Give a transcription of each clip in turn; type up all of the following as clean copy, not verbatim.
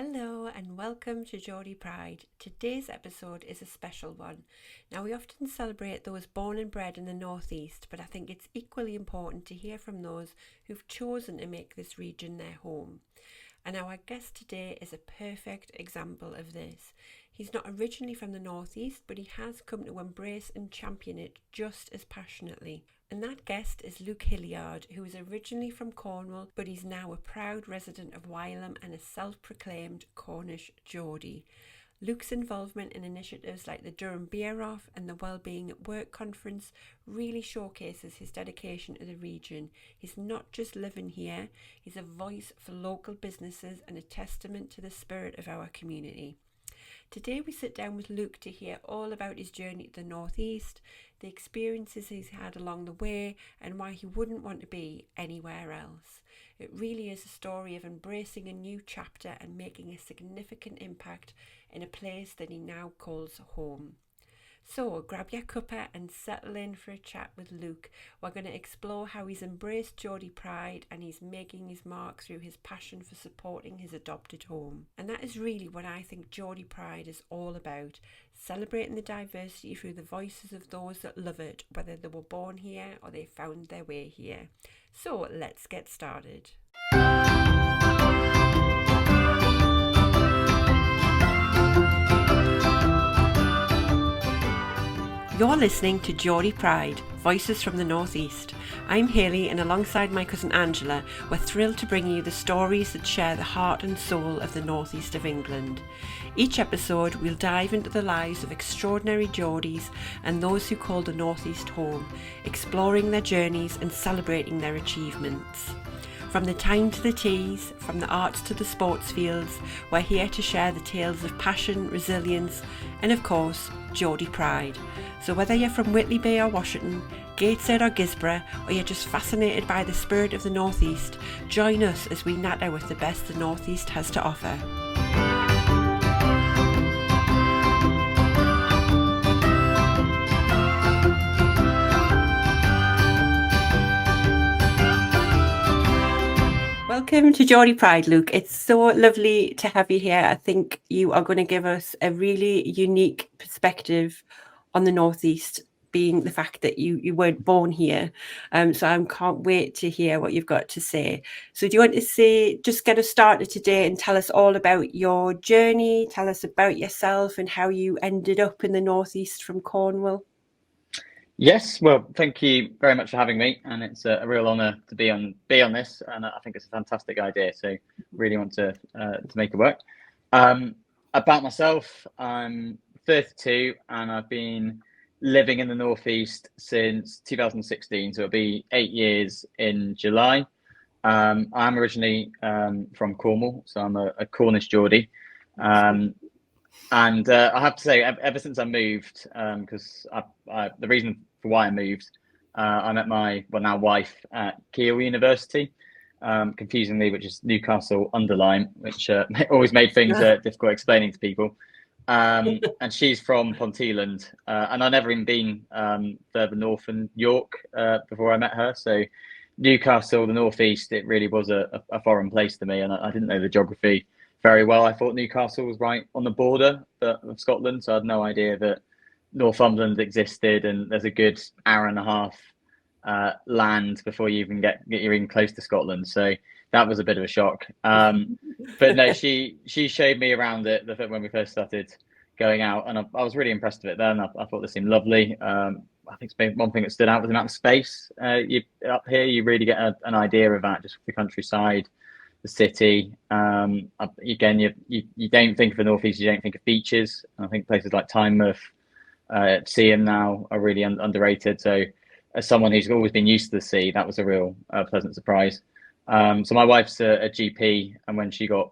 Hello and welcome to Geordie Pride. Today's episode is a special one. Now, we often celebrate those born and bred in the Northeast, but I think it's equally important to hear from those who've chosen to make this region their home. And our guest today is a perfect example of this. He's not originally from the Northeast, but he has come to embrace and champion it just as passionately. And that guest is Luke Hilliard, who is originally from Cornwall, but he's now a proud resident of Wylam and a self-proclaimed Cornish Geordie. Luke's involvement in initiatives like the Durham Beer Off and the Wellbeing at Work conference really showcases his dedication to the region. He's not just living here, he's a voice for local businesses and a testament to the spirit of our community. Today we sit down with Luke to hear all about his journey to the Northeast, the experiences he's had along the way, and why he wouldn't want to be anywhere else. It really is a story of embracing a new chapter and making a significant impact in a place that he now calls home. So grab your cuppa and settle in for a chat with Luke. We're going to explore how he's embraced Geordie pride and he's making his mark through his passion for supporting his adopted home. And that is really what I think Geordie pride is all about, celebrating the diversity through the voices of those that love it, whether they were born here or they found their way here. So let's get started. You're listening to Geordie Pride, Voices from the Northeast. I'm Hayley, and alongside my cousin Angela, we're thrilled to bring you the stories that share the heart and soul of the northeast of England. Each episode, we'll dive into the lives of extraordinary Geordies and those who call the northeast home, exploring their journeys and celebrating their achievements. From the time to the teas, from the arts to the sports fields, we're here to share the tales of passion, resilience, and of course, Geordie pride. So whether you're from Whitley Bay or Washington, Gateshead or Gisborough, or you're just fascinated by the spirit of the Northeast, join us as we natter with the best the Northeast has to offer. Welcome to Geordie Pride, Luke. It's so lovely to have you here. I think you are going to give us a really unique perspective on the Northeast, being the fact that you weren't born here. So I can't wait to hear what you've got to say. So do you want to just get us started today and tell us all about your journey? Tell us about yourself and how you ended up in the Northeast from Cornwall. Yes, well, thank you very much for having me, and it's a real honour to be on this, and I think it's a fantastic idea. So, really want to make it work. About myself, I'm 32, and I've been living in the Northeast since 2016, so it'll be 8 years in July. I'm originally from Cornwall, so I'm a Cornish Geordie. And I have to say, ever since I moved, because the reason for why I moved, I met my now wife at Keele University, confusingly, which is Newcastle Underline, which always made things difficult explaining to people. And she's from Ponteland, and I'd never even been further north than York before I met her. So Newcastle, the Northeast, it really was a foreign place to me, and I didn't know the geography very well. I thought Newcastle was right on the border of Scotland, so I had no idea that Northumberland existed, and there's a good hour and a half land before you even you're even close to Scotland. So that was a bit of a shock. But no, she showed me around it when we first started going out, and I was really impressed with it then. I thought this seemed lovely. I think one thing that stood out was the amount of space. Up here, you really get an idea of that, just the countryside, the city. Again, you don't think of the Northeast, you don't think of beaches. I think places like Tynemouth, Seaham now are really underrated. So as someone who's always been used to the sea, that was a real pleasant surprise. So my wife's a GP, and when she got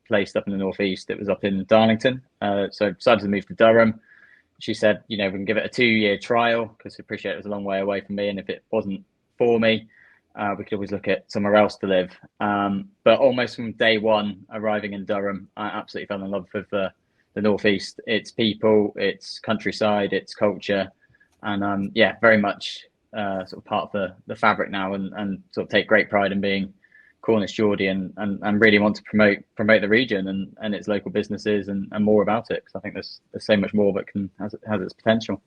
placed up in the Northeast, it was up in Darlington. So I decided to move to Durham. She said, we can give it a 2-year trial, because I appreciate it was a long way away from me, and if it wasn't for me, we could always look at somewhere else to live. But almost from day one, arriving in Durham, I absolutely fell in love with the Northeast. It's people, it's countryside, it's culture, and very much sort of part of the fabric now, and sort of take great pride in being Cornish Geordie and really want to promote the region and its local businesses and more about it, because I think there's so much more that has its potential.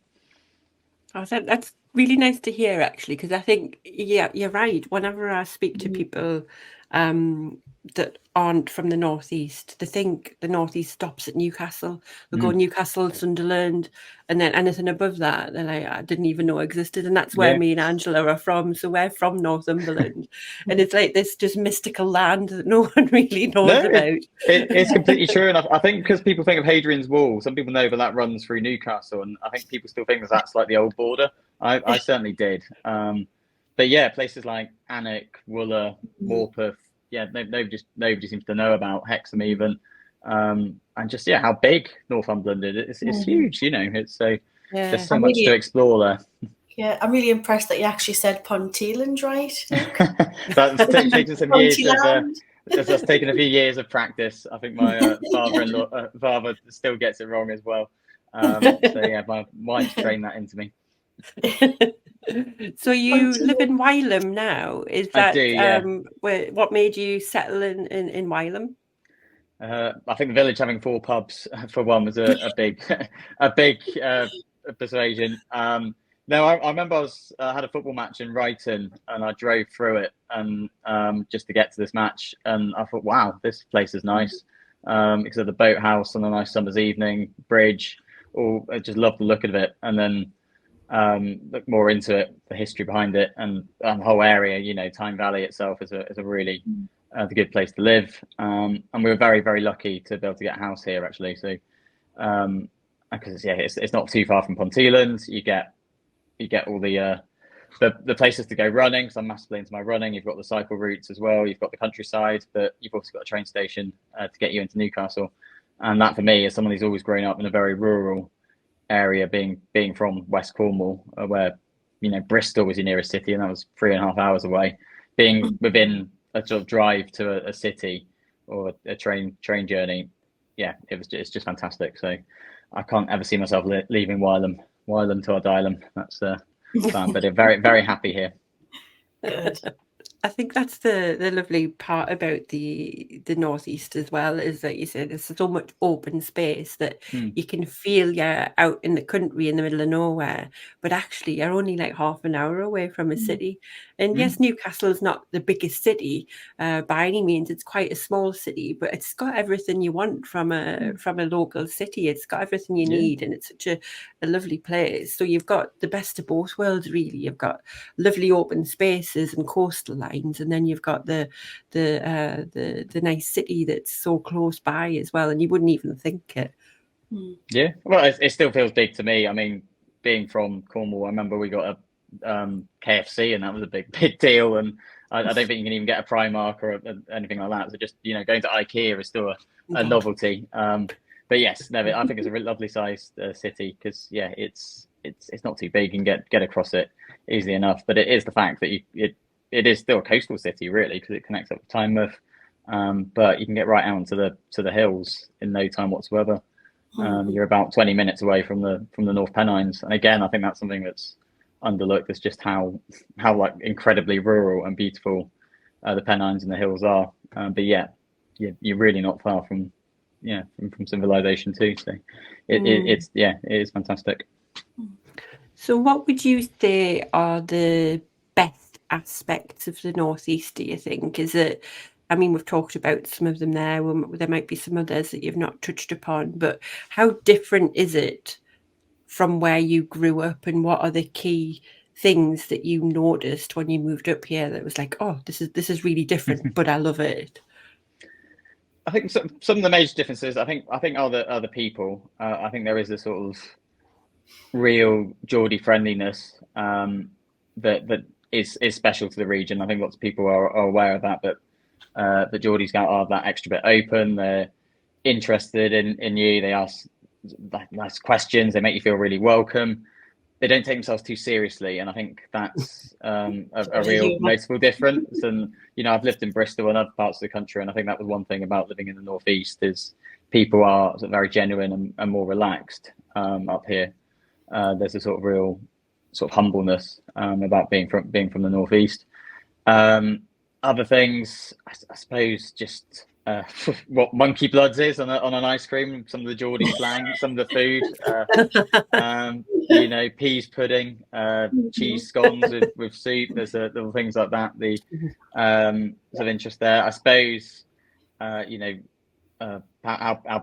Oh, that's really nice to hear, actually, because I think, yeah, you're right. Whenever I speak to people that aren't from the northeast, they think the northeast stops at Newcastle. They'll go Newcastle, Sunderland, and then anything above that, they're like, I didn't even know existed. And that's where me and Angela are from. So we're from Northumberland, and it's like this just mystical land that no one really knows about. It's completely true, and I think because people think of Hadrian's Wall, some people know that runs through Newcastle, and I think people still think that that's like the old border. I certainly did. But yeah, places like Alnwick, Wooler, Morpeth, nobody seems to know about Hexham even, and just how big Northumberland is. It's huge, It's there's so much to explore there. Yeah, I'm really impressed that you actually said Ponteland right, Luke. That's taken some years of. It's taken a few years of practice. I think my father still gets it wrong as well. My wife's trained that into me. So you live in Wylam now? Is that I do, yeah. What made you settle in Wylam? I think the village having 4 pubs for one was a big persuasion. No, I remember I had a football match in Brighton and I drove through it and just to get to this match, and I thought, wow, this place is nice because of the boathouse on a nice summer's evening, bridge. I just loved the look of it, and then look more into it, the history behind it, and the whole area. Tyne Valley itself is a really good place to live, and we were very, very lucky to be able to get a house here actually. So because it's not too far from Ponteland, you get all the places to go running. So I'm massively into my running. You've got the cycle routes as well. You've got the countryside, but you've also got a train station to get you into Newcastle. And that for me, as someone who's always grown up in a very rural area, being from West Cornwall, where Bristol was your nearest city, and that was 3.5 hours away. Being within a sort of drive to a city or a train journey, it's just fantastic. So I can't ever see myself leaving Wylam till I die. That's fun, but very, very happy here. Good. I think that's the lovely part about the northeast as well, is that you said there's so much open space that you can feel you're out in the country in the middle of nowhere, but actually you're only like half an hour away from a city. And yes, Newcastle is not the biggest city by any means. It's quite a small city, but it's got everything you want from a local city. It's got everything you need, and it's such a lovely place. So you've got the best of both worlds, really. You've got lovely open spaces and coastal lines, and then you've got the nice city that's so close by as well, and you wouldn't even think it. Yeah, well, it still feels big to me. I mean, being from Cornwall, I remember we got a KFC, and that was a big deal. And I don't think you can even get a Primark or anything like that. So just going to IKEA is still a novelty. But yes, no, I think it's a really lovely sized city because it's not too big. You can get across it easily enough. But it is the fact that it is still a coastal city, really, because it connects up with Tynemouth. But you can get right out to the hills in no time whatsoever. You're about 20 minutes away from the North Pennines, and again, I think that's something that's underlooked. Is just how like incredibly rural and beautiful the Pennines and the hills are. But you're really not far from civilization too. So it is fantastic. So, what would you say are the best aspects of the northeast? Do you think? Is it? I mean, we've talked about some of them there. There might be some others that you've not touched upon, but how different is it from where you grew up, and what are the key things that you noticed when you moved up here that was like, oh, this is really different, but I love it? I think some of the major differences, I think are the people. I think there is a sort of real Geordie friendliness that is special to the region. I think lots of people are aware of that, but the Geordies are that extra bit open. They're interested in you. They ask nice questions. They make you feel really welcome. They don't take themselves too seriously, and I think that's a real noticeable difference. And I've lived in Bristol and other parts of the country, and I think that was one thing about living in the northeast is people are sort of very genuine and more relaxed. Up here, there's a sort of real sort of humbleness about being from the northeast. Other things, I suppose, just what monkey bloods is on an ice cream. Some of the Geordie slang, some of the food. Peas pudding, cheese scones with soup. There's little things like that. The of interest there, I suppose. How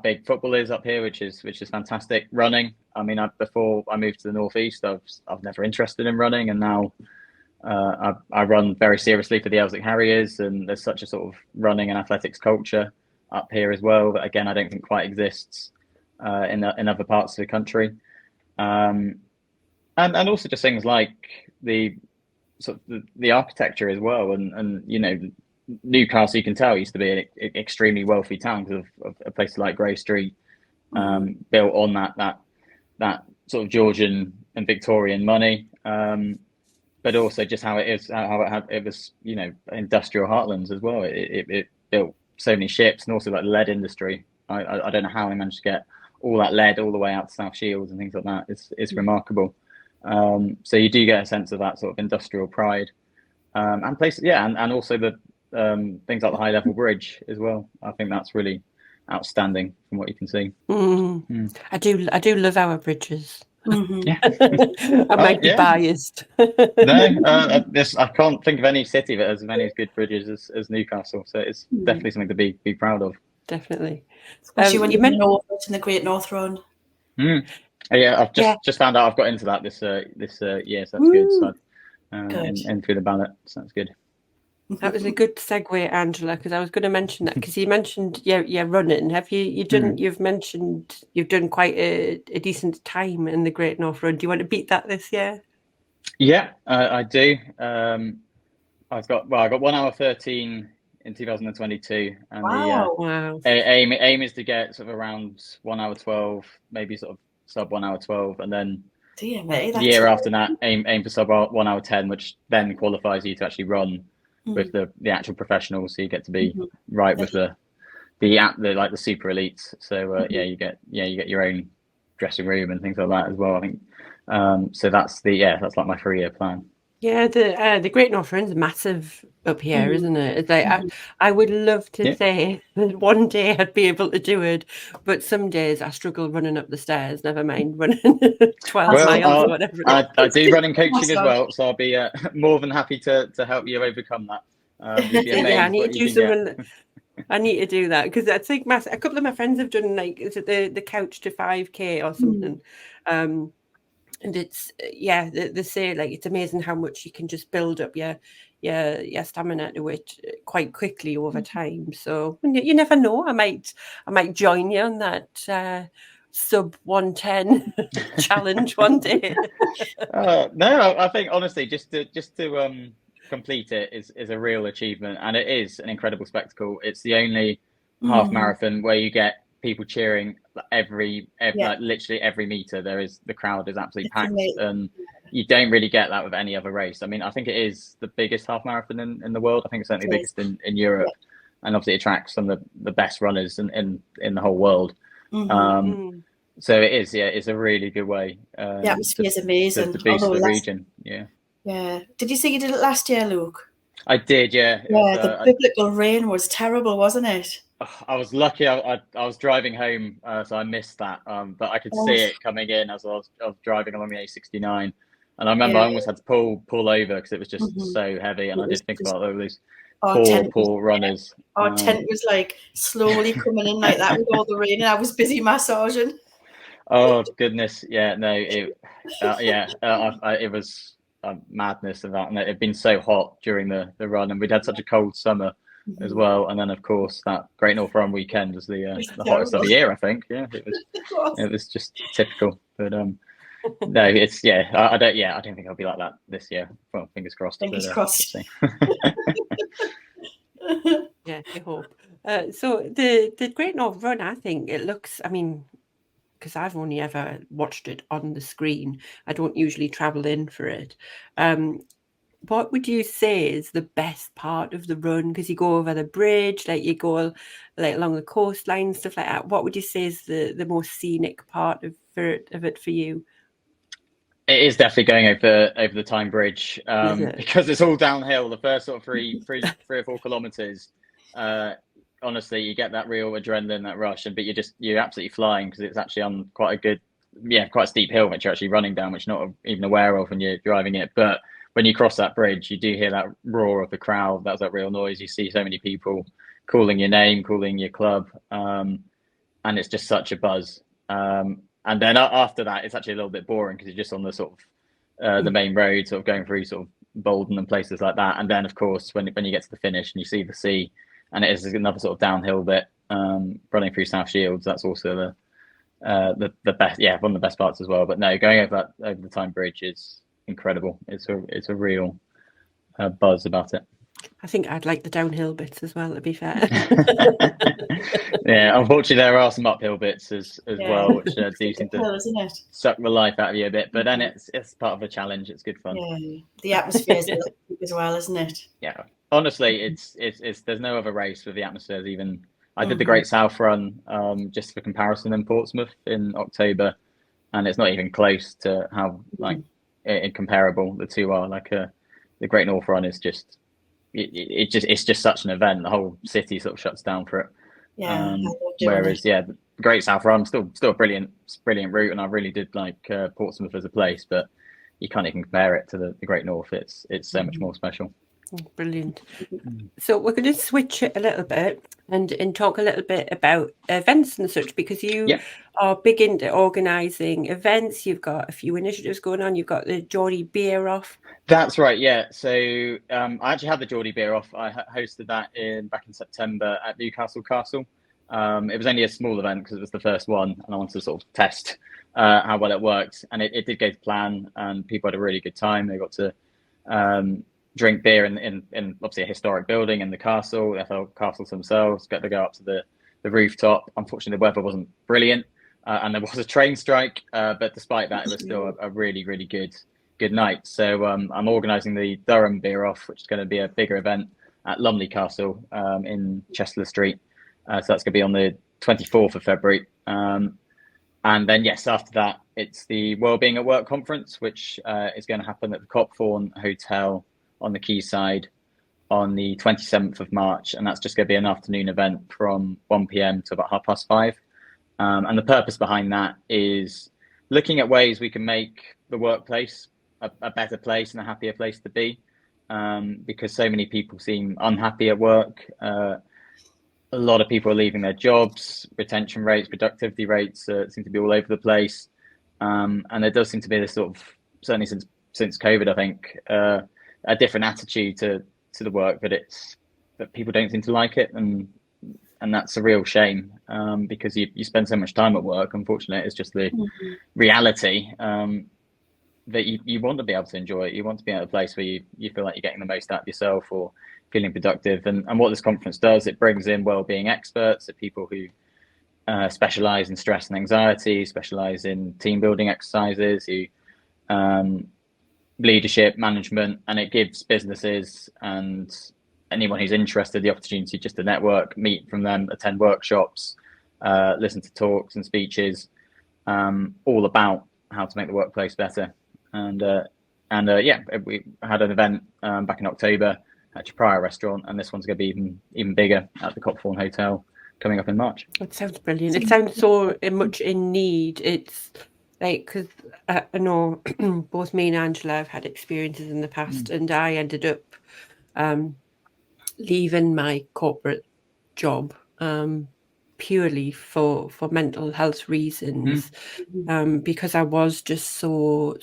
big football is up here, which is fantastic. Running. I mean, before I moved to the northeast, I've never interested in running, and now I run very seriously for the Elswick Harriers, and there's such a sort of running and athletics culture up here as well that, again, I don't think quite exists in other parts of the country. And also just things like the sort of the architecture as well, and Newcastle, you can tell, used to be an extremely wealthy town because of a place like Grey Street, built on that sort of Georgian and Victorian money, but also just how it is, it was, industrial heartlands as well. It built so many ships, and also like the lead industry. I don't know how they managed to get all that lead all the way out to South Shields and things like that. It's remarkable. So you do get a sense of that sort of industrial pride, and places, and also the things like the high level bridge as well. I think that's really outstanding from what you can see. I do love our bridges. Yeah. I might be biased. No, I can't think of any city that has as many good bridges as Newcastle. So it's definitely something to be proud of. Definitely. Especially when you're north in the Great North Run. Yeah, I've just found out I've got into that this year, so that's good. So and through the ballot, so that's good. That was a good segue, Angela, because I was going to mention that, because you mentioned running. Have you done? You've mentioned you've done quite a decent time in the Great North Run. Do you want to beat that this year? Yeah, I do. I got 1 hour 13 in 2022, and wow. The aim is to get sort of around 1 hour 12, maybe sort of sub 1 hour 12, and then the year after that aim for sub 1 hour 10, which then qualifies you to actually run with the actual professionals, so you get to be right with the super elites. So you get your own dressing room and things like that as well, I think. So that's like my 3-year plan. Yeah, the Great North Run's massive up here, isn't it? It's like I would love to say that one day I'd be able to do it, but some days I struggle running up the stairs. Never mind running 12 miles or whatever. I do running coaching as well, so I'll be more than happy to help you overcome that. I need to do something. I need to do that, because I think a couple of my friends have done, like, is it the couch to 5K or something. And it's they say, like, it's amazing how much you can just build up your stamina to it quite quickly over time. So you never know. I might join you on that sub 110 challenge one day. No, I think honestly, just to complete it is a real achievement, and it is an incredible spectacle. It's the only half marathon where you get people cheering every like literally every meter. The crowd is absolutely packed, and you don't really get that with any other race. I mean, I think it is the biggest half marathon in the world. I think it's certainly the biggest in Europe, and obviously it attracts some of the best runners in the whole world. So it is, it's a really good way. The atmosphere is amazing to boost the region. Yeah. Did you see you did it last year, Luke? I did, yeah. The biblical rain was terrible, wasn't it? I was lucky. I was driving home, so I missed that. But I could see it coming in as I was driving along the A69, and I remember I almost had to pull over because it was just so heavy. And I did think about all these poor runners. Our tent was like slowly coming in like that with all the rain, and I was busy massaging. Oh goodness, yeah, no, it was madness of that, and it had been so hot during the run, and we'd had such a cold summer as well, and then of course that Great North Run weekend was the hottest of the year, I think. It was just typical, but no, it's I don't think I'll be like that this year. Well, fingers crossed. Crossed. Yeah, I hope. So the Great North Run, I think it looks, I mean, because I've only ever watched it on the screen, I don't usually travel in for it. What would you say is the best part of the run? Because you go over the bridge, like you go like along the coastline, stuff like that. What would you say is the most scenic part of it for you? It is definitely going over the Tyne Bridge, Is it? because it's all downhill. The first sort of three or 4 kilometers, honestly, you get that real adrenaline, that rush, but you're absolutely flying because it's actually on quite a steep hill which you're actually running down, which you're not even aware of when you're driving it. But when you cross that bridge, you do hear that roar of the crowd. That's that real noise. You see so many people calling your name, calling your club, and it's just such a buzz. And then after that, it's actually a little bit boring because you're just on the sort of the main road, sort of going through sort of Bolton and places like that. And then, of course, when you get to the finish and you see the sea, and it is another sort of downhill bit, running through South Shields. That's also the best, one of the best parts as well. But no, going over the Tyne Bridge is incredible. It's a real buzz about it. I think I'd like the downhill bits as well, to be fair. Yeah, unfortunately, there are some uphill bits as well, which do seem to suck the life out of you a bit. But then it's part of the challenge. It's good fun. Yeah, the atmosphere is as well, isn't it? Yeah, honestly, it's there's no other race with the atmospheres. Even I did the Great South Run, just for comparison, in Portsmouth in October, and it's not even close to how incomparable the two are. Like the Great North Run is just. It's just such an event. The whole city sort of shuts down for it. Yeah. Whereas, the Great South Run still a brilliant route, and I really did like Portsmouth as a place, but you can't even compare it to the Great North. It's so much more special. Brilliant. So we're going to switch it a little bit and talk a little bit about events and such, because you are big into organising events. You've got a few initiatives going on. You've got the Geordie Beer Off. That's right, yeah. So I actually had the Geordie Beer Off. I hosted that back in September at Newcastle Castle. It was only a small event because it was the first one, and I wanted to sort of test how well it worked. And it did go to plan, and people had a really good time. They got to drink beer in obviously a historic building in the castle. The FL castles themselves got to go up to the rooftop. Unfortunately, the weather wasn't brilliant, and there was a train strike. But despite that, it was still a really, really good night. So I'm organising the Durham Beer Off, which is going to be a bigger event at Lumley Castle in Chester Street. So that's going to be on the 24th of February. And then, after that, it's the Wellbeing at Work conference, which is going to happen at the Copthorne Hotel on the quayside on the 27th of March. And that's just going to be an afternoon event from 1 p.m. to about 5:30. And the purpose behind that is looking at ways we can make the workplace a better place and a happier place to be, because so many people seem unhappy at work. A lot of people are leaving their jobs. Retention rates, productivity rates seem to be all over the place, and there does seem to be this sort of, certainly since COVID, I think, a different attitude to the work, that people don't seem to like it, and that's a real shame, because you spend so much time at work. Unfortunately, it's just the reality. That you want to be able to enjoy it. You want to be at a place where you feel like you're getting the most out of yourself or feeling productive. And what this conference does, it brings in wellbeing experts, people who specialise in stress and anxiety, specialise in team building exercises, who leadership, management, and it gives businesses and anyone who's interested the opportunity just to network, meet from them, attend workshops, listen to talks and speeches, all about how to make the workplace better. And we had an event back in October at Chapraya Restaurant, and this one's going to be even bigger at the Copthorne Hotel coming up in March. It sounds brilliant. It sounds so much in need. It's like, because I know both me and Angela have had experiences in the past, and I ended up leaving my corporate job purely for mental health reasons, because I was just so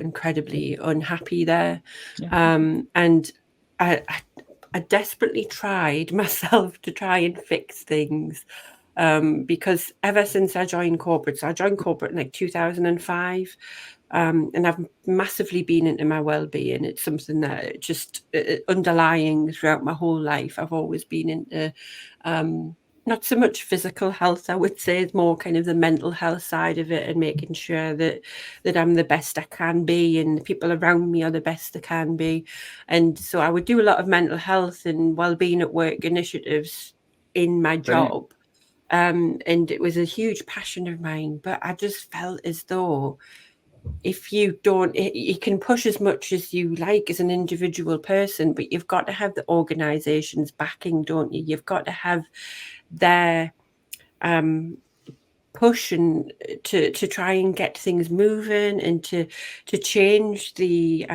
incredibly unhappy there. And I desperately tried myself to try and fix things, because ever since I joined corporate, so I joined corporate in like 2005, and I've massively been into my well-being. It's something that just underlying throughout my whole life. I've always been into not so much physical health, I would say. It's more kind of the mental health side of it, and making sure that I'm the best I can be, and the people around me are the best they can be. And so I would do a lot of mental health and wellbeing at work initiatives in my job. And it was a huge passion of mine, but I just felt as though if you don't, you can push as much as you like as an individual person, but you've got to have the organisation's backing, don't you? You've got to have their push and to try and get things moving and to change the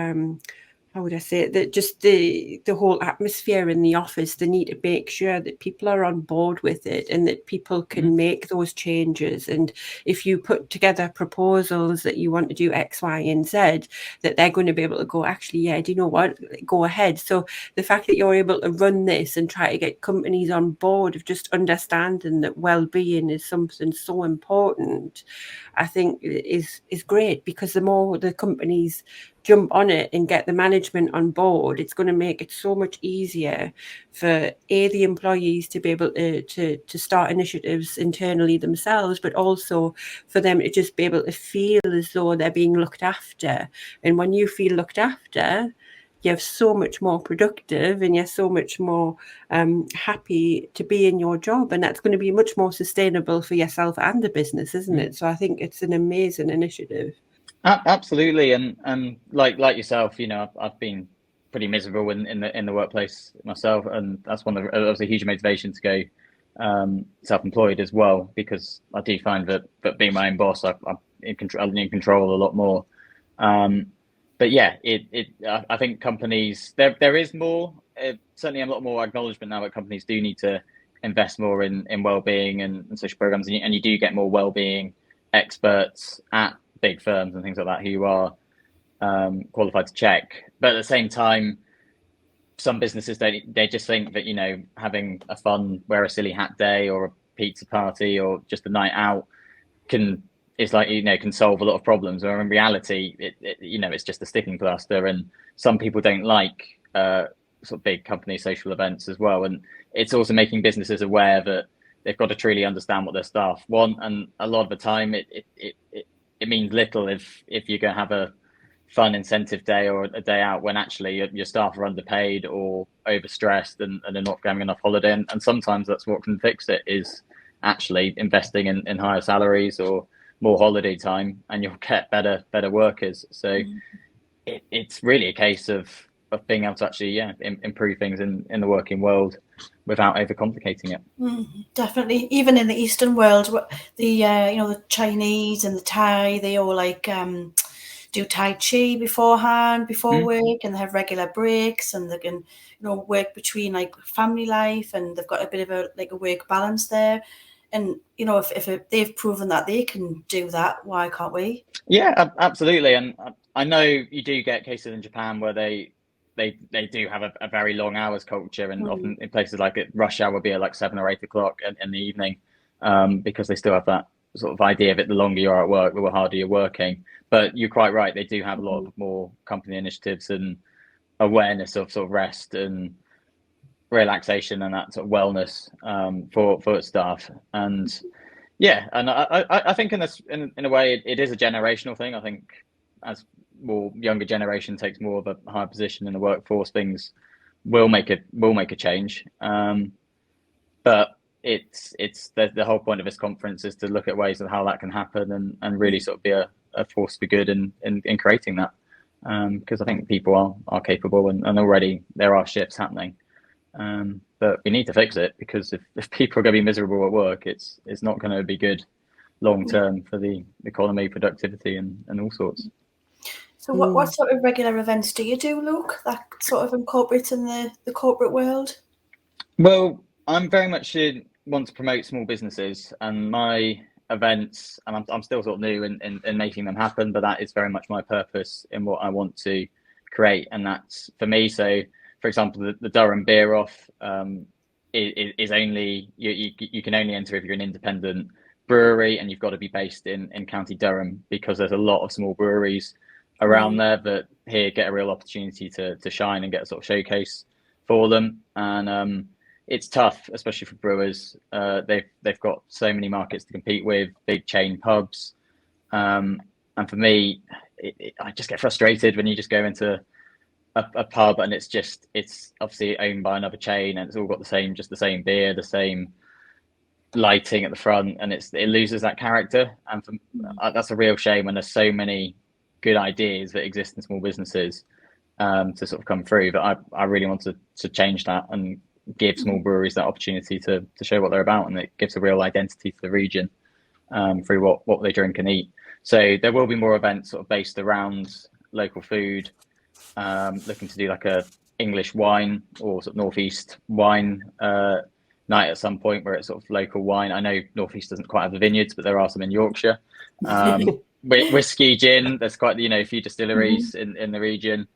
how would I say it, that just the whole atmosphere in the office. They need to make sure that people are on board with it and that people can make those changes. And if you put together proposals that you want to do X, Y, and Z, that they're going to be able to go, actually, yeah, do you know what, go ahead. So the fact that you're able to run this and try to get companies on board of just understanding that well-being is something so important, I think is great, because the more the companies jump on it and get the management on board, it's going to make it so much easier for the employees to be able to start initiatives internally themselves, but also for them to just be able to feel as though they're being looked after. And when you feel looked after, you're so much more productive and you're so much more happy to be in your job, and that's going to be much more sustainable for yourself and the business, isn't it? So I think it's an amazing initiative. Absolutely, and like yourself, you know, I've been pretty miserable in the workplace myself, and that's that was a huge motivation to go self-employed as well, because I do find that being my own boss, I'm in control a lot more. But yeah, I think companies, there is more, certainly a lot more acknowledgement now that companies do need to invest more in well-being and social programs, and you do get more well-being experts at big firms and things like that who are qualified to check. But at the same time, some businesses they just think that, you know, having a fun, wear a silly hat day or a pizza party or just a night out can solve a lot of problems. Or in reality, it's just a sticking plaster, and some people don't like sort of big company social events as well. And it's also making businesses aware that they've got to truly understand what their staff want, and a lot of the time it means little if you're going to have a fun incentive day or a day out when actually your staff are underpaid or overstressed and they're not getting enough holiday. And sometimes that's what can fix it, is actually investing in higher salaries or more holiday time, and you'll get better workers. So it's really a case of being able to actually improve things in the working world without overcomplicating it. Definitely, even in the Eastern world, the the Chinese and the Thai, they all like do Tai Chi before work, and they have regular breaks, and they can work between like family life, and they've got a bit of a work balance there. And if they've proven that they can do that, why can't we? Yeah, absolutely. And I know you do get cases in Japan where they do have a very long hours culture, and often in places like rush hour will be at like 7 or 8 o'clock in the evening, because they still have that sort of idea of it. The longer you're at work, the harder you're working. But you're quite right. They do have a lot more company initiatives and awareness of sort of rest and relaxation and that sort of wellness for staff. And yeah, and I think in a way it is a generational thing. I think as more younger generation takes more of a higher position in the workforce, things will make a change. But it's the whole point of this conference is to look at ways of how that can happen and really sort of be a force for good in creating that. Because I think people are capable, and already there are shifts happening. But we need to fix it, because if people are going to be miserable at work, it's not going to be good long term for the economy, productivity, and all sorts. So what sort of regular events do you do, Luke, that sort of incorporate in the corporate world? Well, I'm very much want to promote small businesses, and my events, and I'm still sort of new in making them happen, but that is very much my purpose in what I want to create. And that's for me. So for example, the Durham Beer Off is only, you can only enter if you're an independent brewery, and you've got to be based in County Durham, because there's a lot of small breweries around there that here get a real opportunity to shine and get a sort of showcase for them. And it's tough, especially for brewers. They've got so many markets to compete with, big chain pubs, and for me, I just get frustrated when you just go into a pub and it's obviously owned by another chain, and it's all got the same beer, the same lighting at the front, and it loses that character. And that's a real shame when there's so many good ideas that exist in small businesses to sort of come through. But I really want to change that and give small breweries that opportunity to show what they're about, and it gives a real identity to the region through what they drink and eat. So there will be more events sort of based around local food, looking to do like a English wine or sort of Northeast wine night at some point where it's sort of local wine. I know Northeast doesn't quite have the vineyards, but there are some in Yorkshire. Whiskey, gin, there's quite a few distilleries in the region.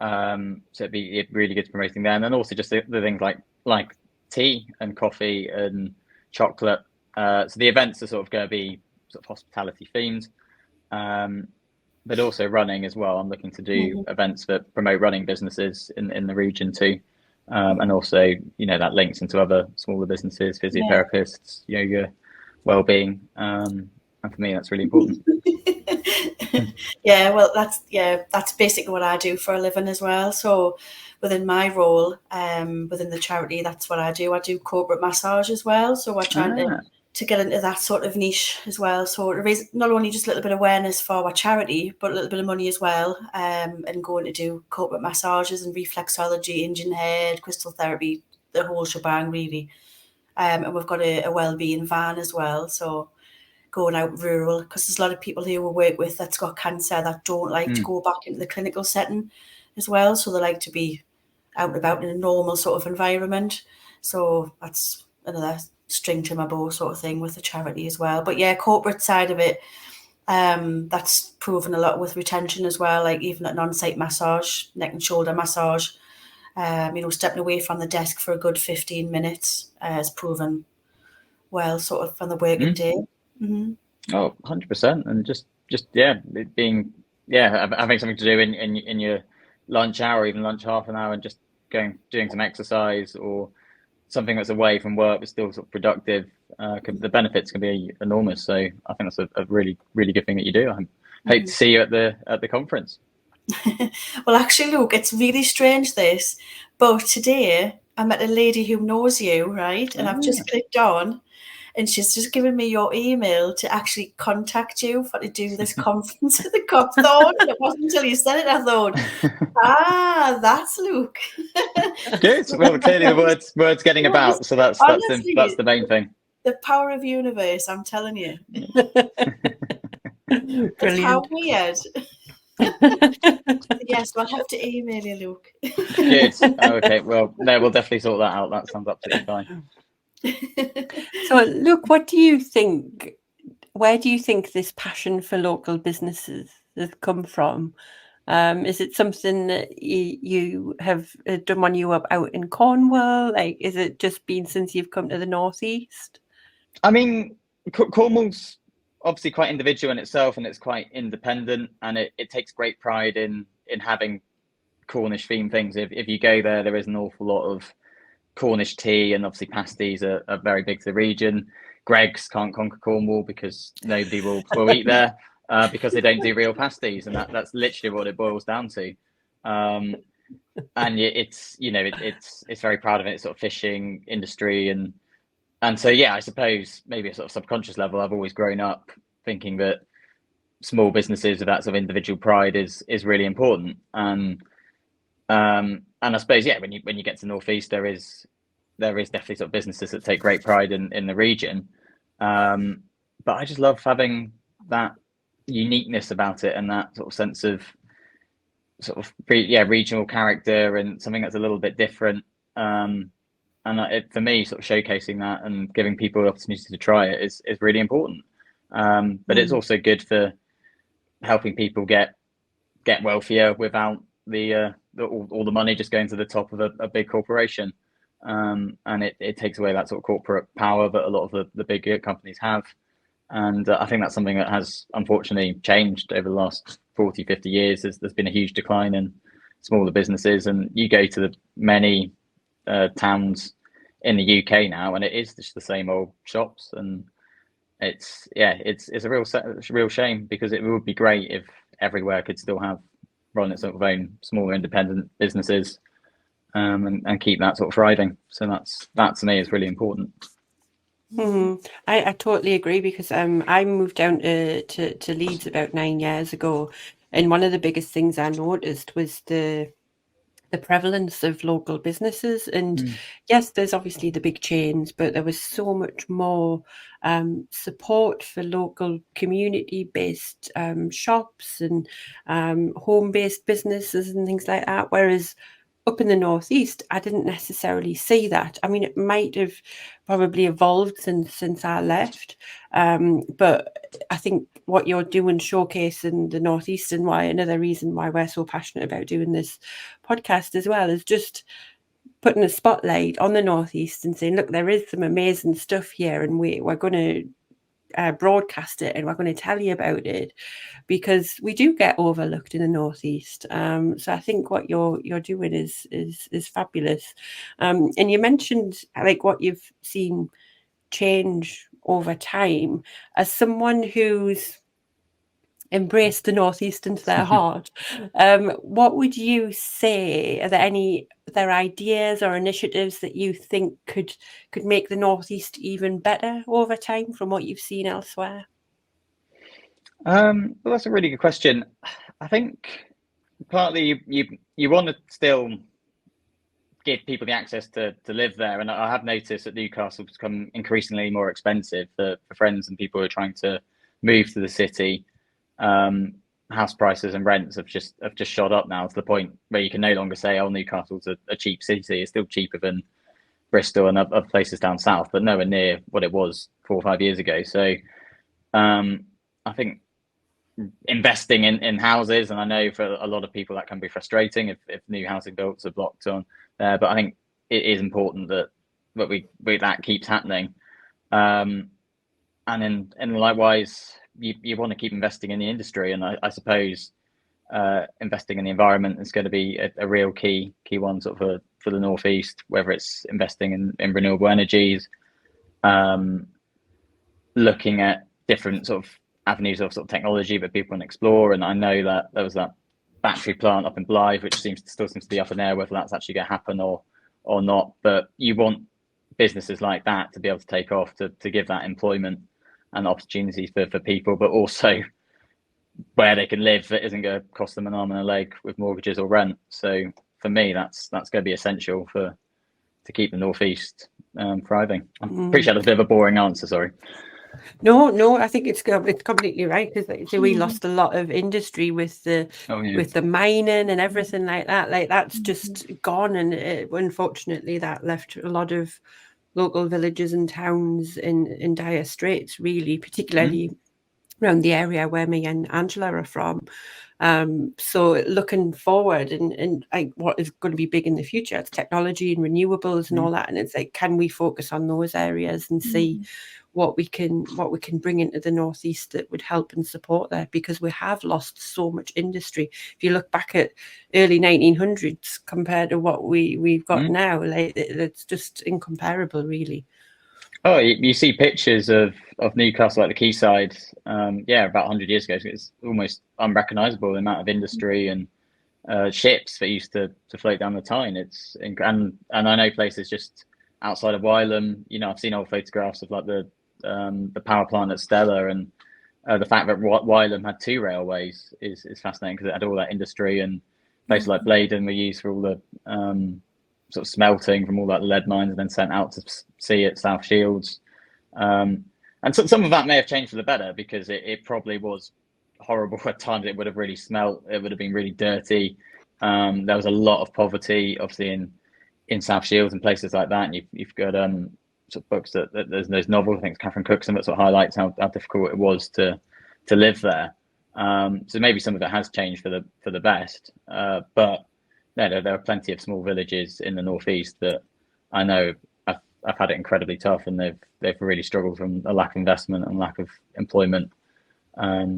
So it'd be really good promoting there. And then also just the things like tea and coffee and chocolate. So the events are sort of going to be sort of hospitality themed, but also running as well. I'm looking to do events that promote running businesses in the region too. And also, that links into other smaller businesses, physiotherapists, yoga, Wellbeing. And for me, that's really important. Yeah, well, that's basically what I do for a living as well. So within my role, within the charity, that's what I do. I do corporate massage as well. So we're trying to get into that sort of niche as well. So to raise not only just a little bit of awareness for our charity, but a little bit of money as well, and going to do corporate massages and reflexology, engine head, crystal therapy, the whole shebang really. And we've got a Wellbeing van as well. So going out rural, because there's a lot of people here we work with that's got cancer that don't like to go back into the clinical setting as well. So they like to be out and about in a normal sort of environment. So that's another string to my bow sort of thing with the charity as well. But yeah, corporate side of it, that's proven a lot with retention as well, like even at an on-site massage, neck and shoulder massage, stepping away from the desk for a good 15 minutes has proven well sort of on the working day. Oh, 100%. And just it being having something to do in your lunch hour, even lunch half an hour, and just doing some exercise or something that's away from work but still sort of productive. The benefits can be enormous. So I think that's a really, really good thing that you do. I hope to see you at the conference. Well, actually, Luke, it's really strange this, but today I met a lady who knows you, right? And I've just clicked on, and she's just given me your email to actually contact you to do this conference at the Copthorne. And it wasn't until you said it I thought, that's Luke. Good. Well, clearly the word's getting about, so that's the main thing. The power of universe, I'm telling you. Brilliant. It's how weird. Yes, I'll have to email you, Luke. Good. Okay. Well, no, we'll definitely sort that out. That sounds absolutely fine. So, Luke, what do you think? Where do you think this passion for local businesses has come from? Is it something that you have done when you were out in Cornwall? Like, is it just been since you've come to the Northeast? I mean, Cornwall's obviously quite individual in itself, and it's quite independent, and it takes great pride in having Cornish themed things. If you go there is an awful lot of Cornish tea, and obviously pasties are very big to the region. Greggs can't conquer Cornwall because nobody will eat there because they don't do real pasties, and that's literally what it boils down to. And it's very proud of it. It's sort of fishing industry, and so I suppose maybe a sort of subconscious level, I've always grown up thinking that small businesses with that sort of individual pride is really important. And I suppose when you get to Northeast, there is definitely sort of businesses that take great pride in the region. But I just love having that uniqueness about it, and that sort of sense of sort of regional character, and something that's a little bit different. And for me, sort of showcasing that and giving people the opportunity to try it is really important. But it's also good for helping people get wealthier without all the money just going to the top of a big corporation. And it takes away that sort of corporate power that a lot of the bigger companies have. And I think that's something that has unfortunately changed over the last 40, 50 years. There's been a huge decline in smaller businesses, and you go to the many towns in the UK now, and it is just the same old shops. And it's a real shame, because it would be great if everywhere could still run its sort of own smaller independent businesses, and keep that sort of thriving. So that to me is really important. I totally agree, because I moved down to Leeds about 9 years ago, And one of the biggest things I noticed was the prevalence of local businesses. And yes, there's obviously the big chains, but there was so much more support for local community-based shops and home-based businesses and things like that. Whereas up in the northeast, I didn't necessarily see that. I mean, it might have probably evolved since I left, but I think what you're doing, showcasing the northeast, and why another reason why we're so passionate about doing this podcast as well, is just putting a spotlight on the northeast and saying, look, there is some amazing stuff here, and we're going to broadcast it, and we're going to tell you about it, because we do get overlooked in the northeast. So I think what you're doing is fabulous. And you mentioned like what you've seen change over time. As someone who's embraced the northeast into their heart, what would you say? Are there ideas or initiatives that you think could make the northeast even better over time from what you've seen elsewhere? Well, that's a really good question. I think partly you want to still give people the access to live there, and I have noticed that Newcastle has become increasingly more expensive for friends and people who are trying to move to the city. House prices and rents have just shot up now to the point where you can no longer say, "Oh, Newcastle's a cheap city." It's still cheaper than Bristol and other places down south, but nowhere near what it was 4 or 5 years ago. So I think investing in houses, and I know for a lot of people that can be frustrating if new housing builds are blocked on there, but I think it is important that that keeps happening. And then likewise, you want to keep investing in the industry, and I suppose investing in the environment is going to be a real key one sort of for the northeast, whether it's investing in renewable energies, looking at different sort of avenues of sort of technology that people can explore. And I know that there was that battery plant up in Blythe, which still seems to be up in the air whether that's actually going to happen or not. But you want businesses like that to be able to take off, to give that employment and opportunities for people, but also where they can live that isn't going to cost them an arm and a leg with mortgages or rent. So for me, that's going to be essential to keep the northeast thriving. I'm pretty sure that's a bit of a boring answer, sorry. No, I think it's completely right, because we lost a lot of industry with the mining and everything like that. Like that's just gone, and unfortunately that left a lot of local villages and towns in dire straits, really, particularly around the area where me and Angela are from. So looking forward and what is going to be big in the future, it's technology and renewables and all that. And it's like, can we focus on those areas and see what we can bring into the northeast that would help and support there, because we have lost so much industry. If you look back at early 1900s compared to what we've got now, like it's just incomparable, really. Oh, you see pictures of Newcastle, like the quayside, about 100 years ago. It's almost unrecognisable, the amount of industry and ships that used to float down the Tyne. And I know places just outside of Wylam. You know, I've seen old photographs of like the power plant at Stella, and the fact that Wylam had 2 railways is fascinating, because it had all that industry, and places like Bladen were used for all the sort of smelting from all that lead mines and then sent out to sea at South Shields. And so some of that may have changed for the better, because it probably was horrible at times. It would have really smelt. It would have been really dirty. There was a lot of poverty, obviously, in South Shields and places like that. And you've got sort of books that there's those novels. I think it's Catherine Cookson that sort of highlights how difficult it was to live there. So maybe some of it has changed for the best. But no, there are plenty of small villages in the northeast that I know I've had it incredibly tough, and they've really struggled from a lack of investment and lack of employment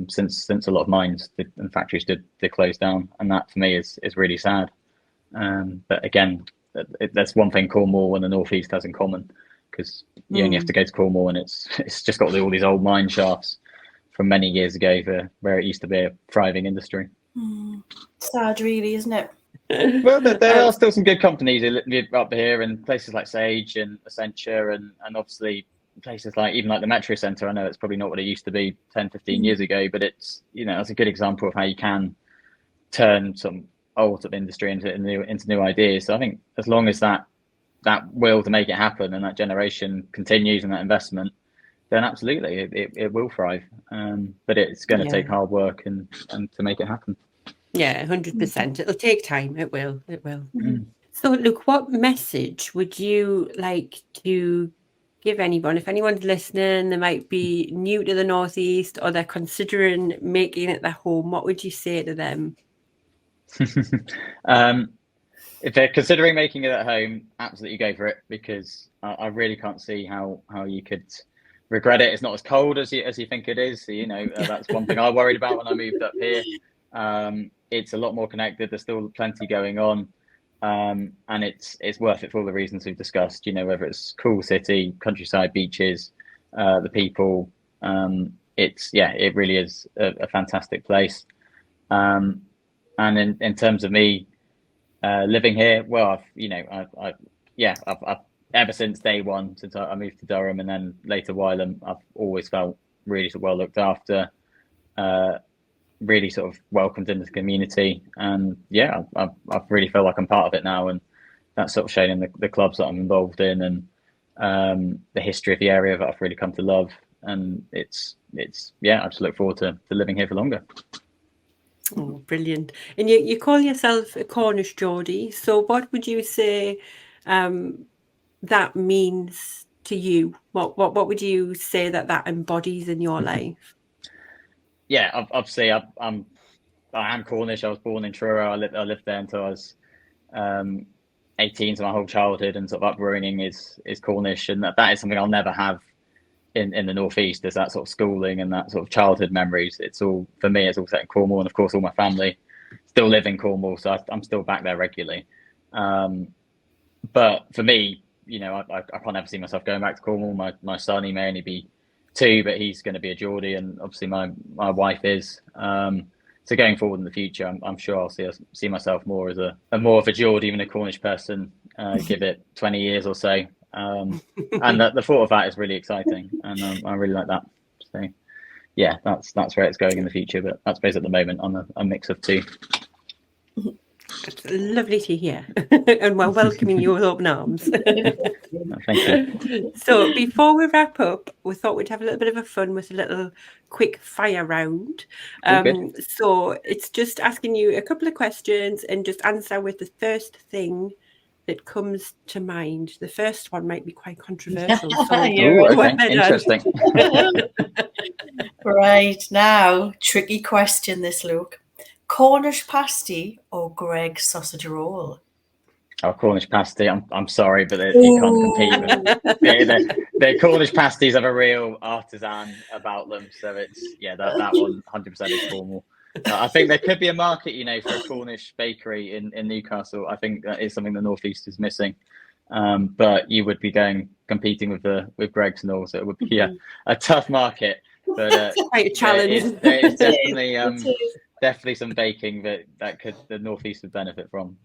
since a lot of mines and factories did close down, and that for me is really sad. But again, that's one thing Cornwall and the northeast has in common, because you only have to go to Cornwall and it's just got all these old mine shafts from many years ago where it used to be a thriving industry. Sad, really, isn't it? Well, there are still some good companies up here, and places like Sage and Essentia, and obviously places like even like the Metro Centre. I know it's probably not what it used to be 10, 15 years ago, but it's, you know, it's a good example of how you can turn some old sort of industry into new ideas. So I think as long as that will to make it happen and that generation continues and that investment, then absolutely it will thrive. But it's going to take hard work and to make it happen. Yeah, 100%. It'll take time. It will. So, look, what message would you like to give anyone? If anyone's listening, they might be new to the Northeast or they're considering making it their home, what would you say to them? If they're considering making it at home, absolutely go for it, because I really can't see how you could regret it. It's not as cold as you think it is. So, that's one thing I worried about when I moved up here. It's a lot more connected. There's still plenty going on. And it's worth it for all the reasons we've discussed, whether it's cool city, countryside, beaches, the people. It really is a fantastic place. And in terms of me living here, well, I've ever since day one, since I moved to Durham and then later Wylam, I've always felt really well looked after, really sort of welcomed into the community. And I really feel like I'm part of it now, and that's sort of shown in the clubs that I'm involved in, and the history of the area that I've really come to love. And I just look forward to living here for longer. Oh, brilliant. And you call yourself a Cornish Geordie. So what would you say that means to you? What would you say that embodies in your life? Yeah, obviously I am Cornish. I was born in Truro. I lived there until I was 18, so my whole childhood and sort of upbringing is Cornish, and that is something I'll never have in the Northeast. There's that sort of schooling and that sort of childhood memories. It's all, for me, it's all set in Cornwall, and of course all my family still live in Cornwall, so I'm still back there regularly. But for me, I can't ever see myself going back to Cornwall. My son, he may only be 2, but he's going to be a Geordie, and obviously my wife is. So going forward in the future, I'm sure I'll see myself more as more of a Geordie than a Cornish person. Give it 20 years or so. And the thought of that is really exciting, and I really like that. So yeah, that's where it's going in the future, but I suppose at the moment I'm a mix of 2. It's lovely to hear, and we're welcoming you with open arms. Thank you. So before we wrap up, we thought we'd have a little bit of a fun with a little quick fire round. So it's just asking you a couple of questions and just answer with the first thing that comes to mind. The first one might be quite controversial. So interesting. Right, now, tricky question this, Luke. Cornish pasty or Greg's sausage roll? Oh, Cornish pasty. I'm sorry, but you can't compete with it. The Cornish pasties have a real artisan about them. So it's, that one 100% is Cornwall. I think there could be a market, for a Cornish bakery in Newcastle. I think that is something the Northeast is missing. But you would be competing with Greg's and all, so it would be a tough market. But it's quite a challenge. There is definitely definitely some baking that the Northeast would benefit from.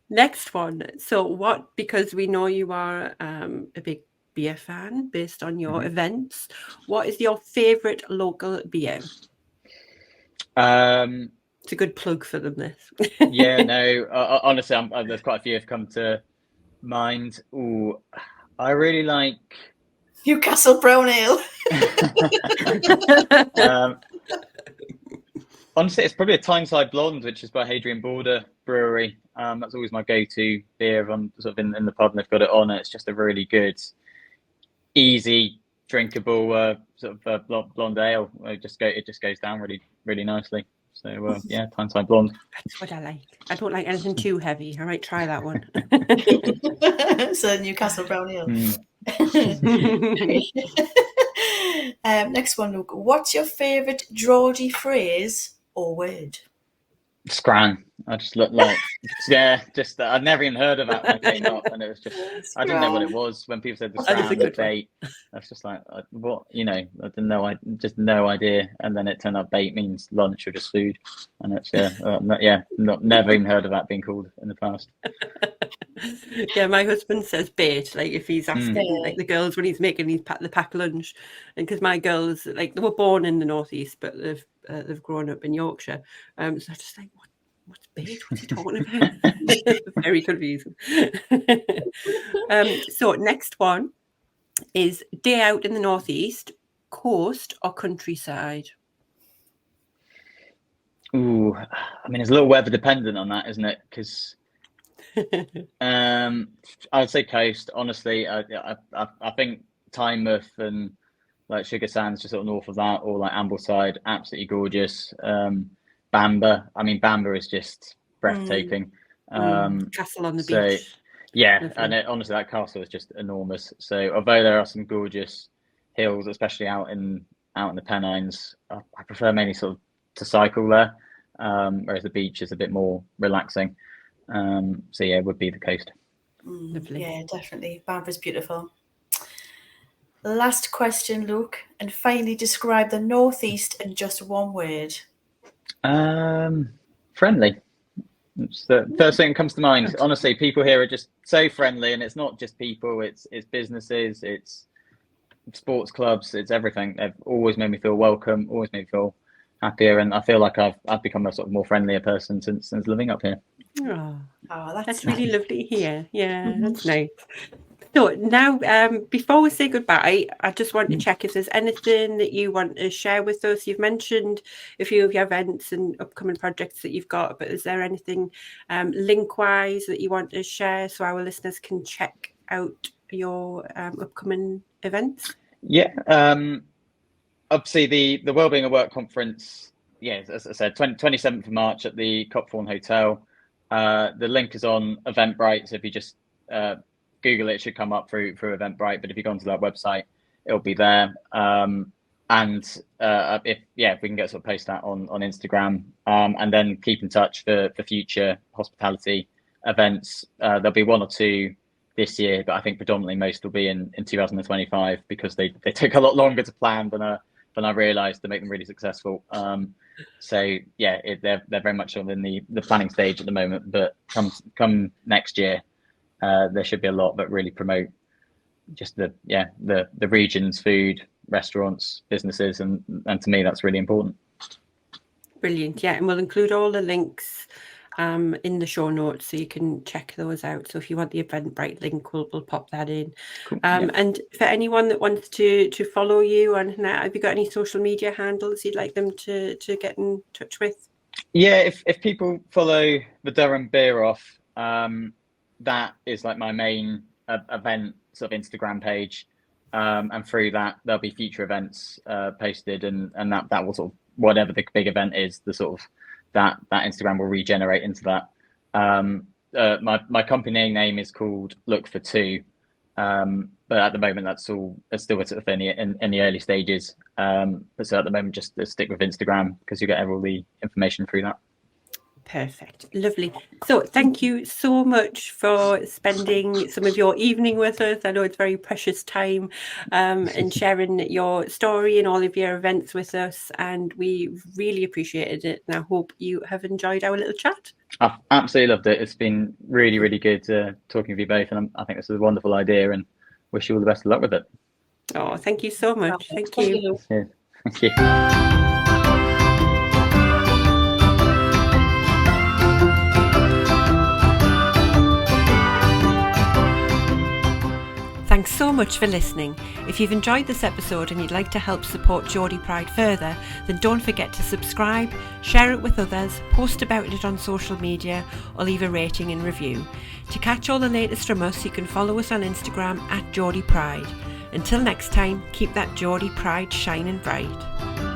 Next one. So because we know you are a big beer fan based on your events, what is your favourite local beer? It's a good plug for them, this. Honestly, there's quite a few have come to mind. Ooh, I really like Newcastle Brown Ale. Honestly, it's probably a Tyneside Blonde, which is by Hadrian Border Brewery. That's always my go-to beer if I'm sort of in the pub and they've got it on. It's just a really good, easy, drinkable sort of blonde ale. It just goes down really, really nicely. So Tyneside Blonde. That's what I like. I don't like anything too heavy. I might try that one. So Newcastle Brown Ale. Next one, Luke. What's your favourite Geordie phrase or word? Scran. I just looked like, I'd never even heard of that when it came up, and it was just, I didn't know what it was when people said the scran, the bait. That's just like, what, I didn't know, just no idea. And then it turned out bait means lunch or just food, and it's never even heard of that being called in the past. Yeah, my husband says bait, like if he's asking like the girls when he's making the pack lunch, and because my girls, like, they were born in the northeast, but they've grown up in Yorkshire, so I'm just like, what's bait? What's he talking about? Very confusing. So next one is day out in the northeast, coast or countryside. Ooh, I mean, it's a little weather dependent on that, isn't it? Because I'd say coast. Honestly, I think Tynemouth and like Sugar Sands, just sort of north of that, or like Ambleside, absolutely gorgeous. Bamber, I mean, Bamber is just breathtaking. Castle on the beach. Yeah, Lovely. and honestly, that castle is just enormous. So although there are some gorgeous hills, especially out in the Pennines, I prefer mainly sort of to cycle there, whereas the beach is a bit more relaxing. So yeah, it would be the coast. Lovely. Yeah, definitely. Bamber's beautiful. Last question, Luke, and finally describe the northeast in just one word. Friendly. It's the first thing that comes to mind. Honestly, people here are just so friendly, and it's not just people, it's businesses, it's sports clubs, it's everything. They've always made me feel welcome, always made me feel happier, and I feel like I've become a sort of more friendlier person since living up here. Oh, that's really lovely here. Yeah, that's nice. So now, before we say goodbye, I just want to check if there's anything that you want to share with us. You've mentioned a few of your events and upcoming projects that you've got, but is there anything link-wise that you want to share so our listeners can check out your upcoming events? Yeah, obviously the Wellbeing at Work conference, yeah, as I said, 27th of March at the Copthorne Hotel. The link is on Eventbrite, so if you just Google it, should come up through Eventbrite. But if you go onto that website, it'll be there. If we can get sort of post that on Instagram, and then keep in touch for future hospitality events. There'll be one or two this year, but I think predominantly most will be in 2025 because they take a lot longer to plan than I realised to make them really successful. So yeah, they're very much sort of in the planning stage at the moment. But come next year, there should be a lot that really promote just the region's food, restaurants, businesses, and to me that's really important. Brilliant. Yeah, and we'll include all the links in the show notes so you can check those out. So if you want the Eventbrite link, we'll pop that in. Cool. And for anyone that wants to follow you on that, have you got any social media handles you'd like them to get in touch with? Yeah, if people follow the Durham Beer Off, that is like my main event sort of Instagram page, and through that there'll be future events posted, and that will sort of, whatever the big event is, the sort of that Instagram will regenerate into that. My company name is called Look for Two, but at the moment it's still sort of in the early stages. But so at the moment, just stick with Instagram because you get all the information through that. Perfect. Lovely. So thank you so much for spending some of your evening with us. I know it's very precious time, and sharing your story and all of your events with us, and we really appreciated it, and I hope you have enjoyed our little chat. I've absolutely loved it. It's been really, really good talking with you both, and I think this is a wonderful idea, and wish you all the best of luck with it. Oh, thank you so much. Thank you. Yeah. Thank you. Thanks so much for listening. If you've enjoyed this episode and you'd like to help support Geordie Pride further, then don't forget to subscribe, share it with others, post about it on social media, or leave a rating and review. To catch all the latest from us, you can follow us on Instagram @Geordie Pride. Until next time, keep that Geordie Pride shining bright.